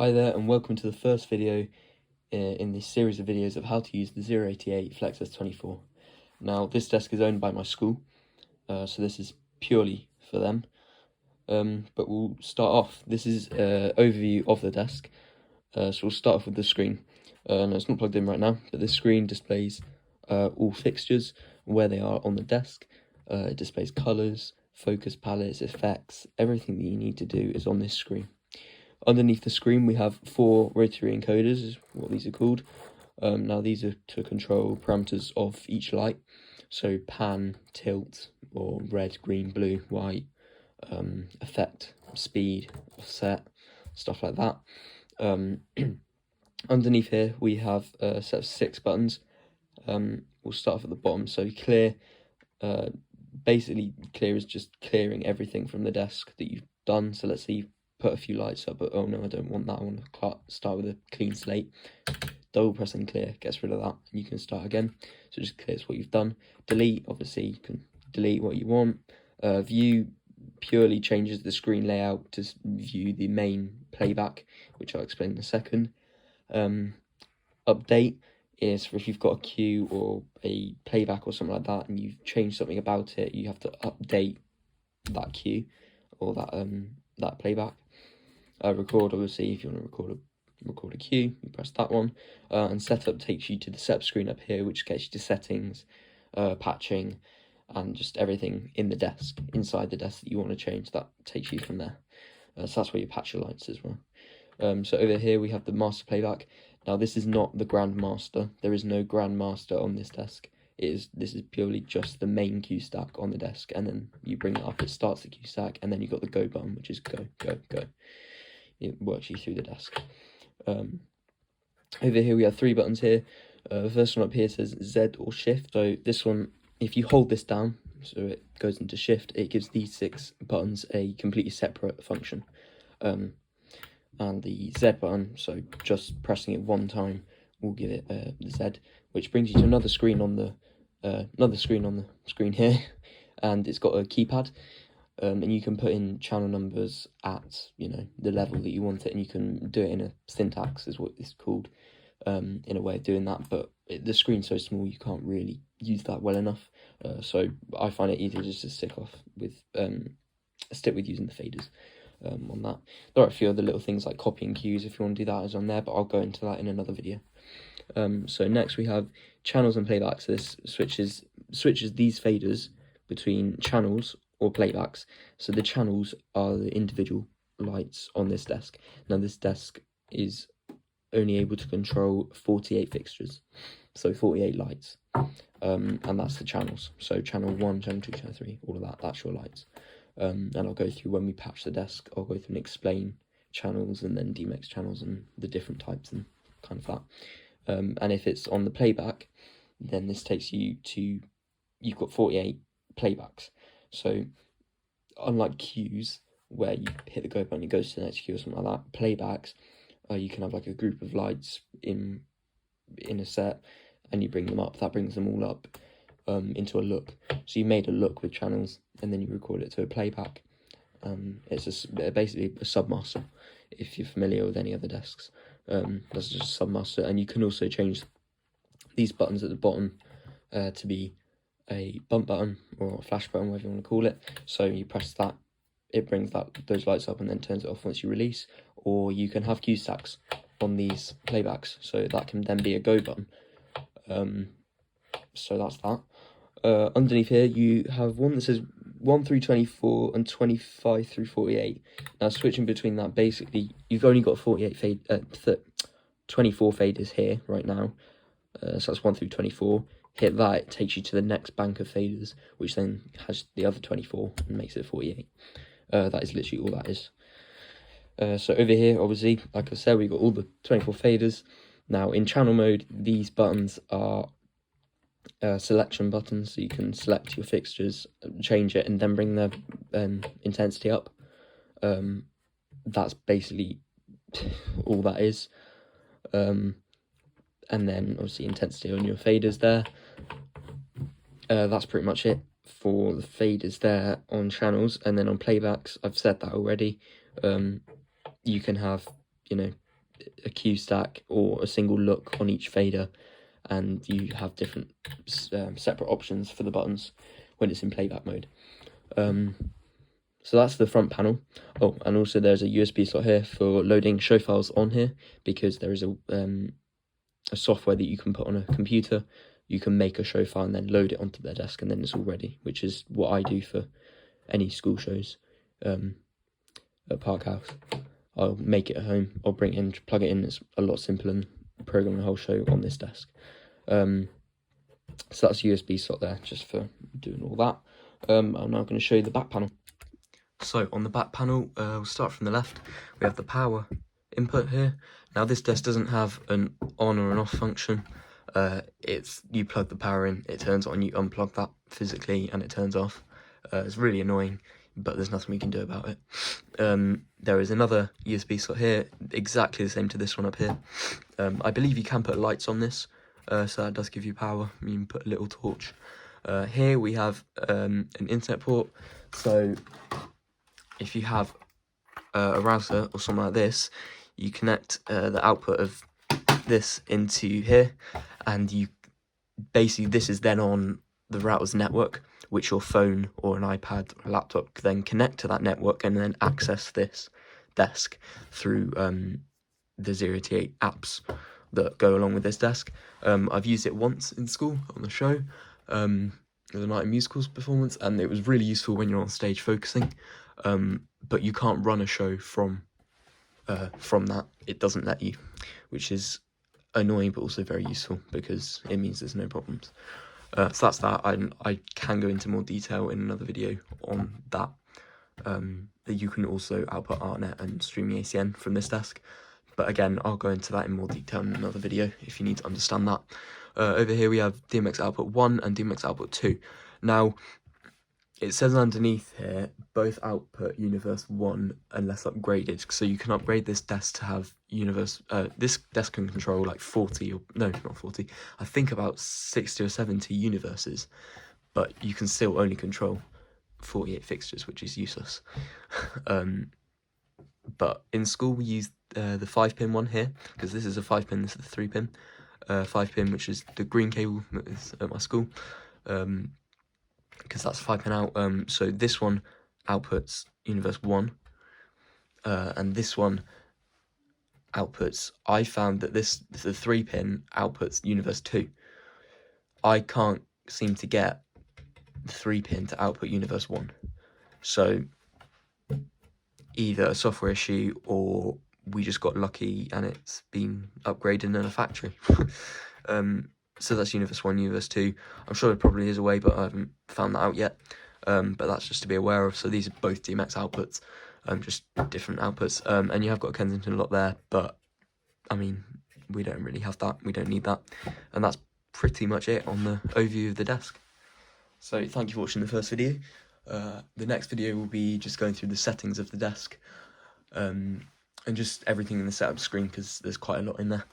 Hi there, and welcome to the first video in this series of videos of how to use the 088 Flex S24. Now, this desk is owned by my school, so this is purely for them. But we'll start off. This is an overview of the desk. So we'll start off with the screen. No, it's not plugged in right now, but this screen displays all fixtures, where they are on the desk. It displays colours, focus palettes, effects. Everything that you need to do is on this screen. Underneath the screen, we have 4 rotary encoders, is what these are called. Now, these are to control parameters of each light. So pan, tilt, or red, green, blue, white, effect, speed, offset, stuff like that. Underneath here, we have a set of 6 buttons. We'll start off at the bottom. So clear, basically clear is just clearing everything from the desk that you've done. So let's say you've put a few lights up, but oh no, I don't want that. I want to start with a clean slate. Double pressing clear gets rid of that, and you can start again. So it just clears what you've done. Delete, obviously you can delete what you want. View purely changes the screen layout to view the main playback, which I'll explain in a second. Update is for if you've got a cue or a playback or something like that, and you've changed something about it, you have to update that cue or that playback. Record, obviously, if you want to record a cue, you press that one. And setup takes you to the setup screen up here, which gets you to settings, patching, and just everything in the desk, inside the desk that you want to change. That takes you from there. So that's where you patch your lights as well. So over here we have the master playback. Now, this is not the grandmaster. There is no grandmaster on this desk. This is purely just the main cue stack on the desk, and then you bring it up, it starts the cue stack, and then you've got the go button, which is go, go, go. It works you through the desk. Over here we have 3 buttons here. The first one up here says Z or shift. So this one, if you hold this down, so it goes into shift, it gives these 6 buttons a completely separate function. And the Z button, so just pressing it one time will give it the Z, which brings you to another screen on the screen here, and it's got a keypad. And you can put in channel numbers at, the level that you want it, and you can do it in a syntax, is what it's called, in a way of doing that. But the screen's so small, you can't really use that well enough. So I find it easier just to stick with using the faders on that. There are a few other little things like copying cues if you want to do that is on there, but I'll go into that in another video. So next we have channels and playbacks. So this switches these faders between channels or playbacks. So the channels are the individual lights on this desk. Now, this desk is only able to control 48 fixtures, so 48 lights, and that's the channels. So channel 1, channel 2, channel 3, all of that's your lights. And I'll go through, when we patch the desk, I'll go through and explain channels and then demix channels and the different types and kind of that. And if it's on the playback, then this takes you to, you've got 48 playbacks. So unlike cues, where you hit the go button, it goes to the next cue or something like that, playbacks, you can have like a group of lights in a set, and you bring them up. That brings them all up into a look. So you made a look with channels, and then you record it to a playback. It's basically a submaster, if you're familiar with any other desks. That's just a submaster, and you can also change these buttons at the bottom to be a bump button or a flash button, whatever you want to call it. So you press that, it brings those lights up and then turns it off once you release. Or you can have cue stacks on these playbacks, so that can then be a go button. So that's that. Underneath here you have one that says 1 through 24 and 25 through 48. Now, switching between that, basically you've only got 24 faders here right now. So that's 1 through 24. Hit that, it takes you to the next bank of faders, which then has the other 24 and makes it 48. That is literally all that is. So over here, obviously, like I said, we've got all the 24 faders. Now, in channel mode, these buttons are selection buttons, so you can select your fixtures, change it, and then bring the intensity up. That's basically all that is. And then obviously intensity on your faders there. That's pretty much it for the faders there on channels. And then on playbacks, I've said that already. You can have, a Q stack or a single look on each fader, and you have different separate options for the buttons when it's in playback mode. So that's the front panel. Oh, and also there's a USB slot here for loading show files on here, because there is a software that you can put on a computer. You can make a show file and then load it onto their desk, and then it's all ready, which is what I do for any school shows at Park House. I'll make it at home, I'll bring it in, plug it in. It's a lot simpler than programming a whole show on this desk. So that's a USB slot there, just for doing all that. I'm now going to show you the back panel. So on the back panel, we'll start from the left. We have the power input here. Now this desk doesn't have an on or an off function. It's you plug the power in, it turns on, you unplug that physically and it turns off. It's really annoying, but there's nothing we can do about it. There is another USB slot here, exactly the same to this one up here. I believe you can put lights on this, so that does give you power. You can put a little torch. Here we have an internet port, so if you have a router or something like this, you connect the output of this into here, and you basically, this is then on the router's network, which your phone or an iPad or a laptop can then connect to that network and then access this desk through the 0-8 apps that go along with this desk. I've used it once in school on the show, the Night of Musicals performance, and it was really useful when you're on stage focusing. But you can't run a show from that. It doesn't let you, which is annoying but also very useful, because it means there's no problems. So that's that. I can go into more detail in another video on that. That you can also output ArtNet and streaming ACN from this desk, but again, I'll go into that in more detail in another video if you need to understand that. Over here we have DMX output 1 and DMX output 2. Now, it says underneath here, both output Universe 1 unless upgraded. So you can upgrade this desk to have Universe, this desk can control like 40, or no, not 40, I think about 60 or 70 universes, but you can still only control 48 fixtures, which is useless. But in school we use the 5-pin one here, because this is a 5-pin, this is the 3-pin. 5-pin, which is the green cable that is at my school. Because that's 5-pin out. So this one outputs Universe 1, and this one outputs, I found that the 3-pin outputs Universe 2. I can't seem to get the 3-pin to output Universe 1. So either a software issue, or we just got lucky and it's been upgraded in a factory. So that's Universe 1, Universe 2. I'm sure there probably is a way, but I haven't found that out yet. But that's just to be aware of. So these are both DMX outputs, just different outputs. And you have got a Kensington lot there, but I mean, we don't really have that. We don't need that. And that's pretty much it on the overview of the desk. So thank you for watching the first video. The next video will be just going through the settings of the desk, and just everything in the setup screen, because there's quite a lot in there.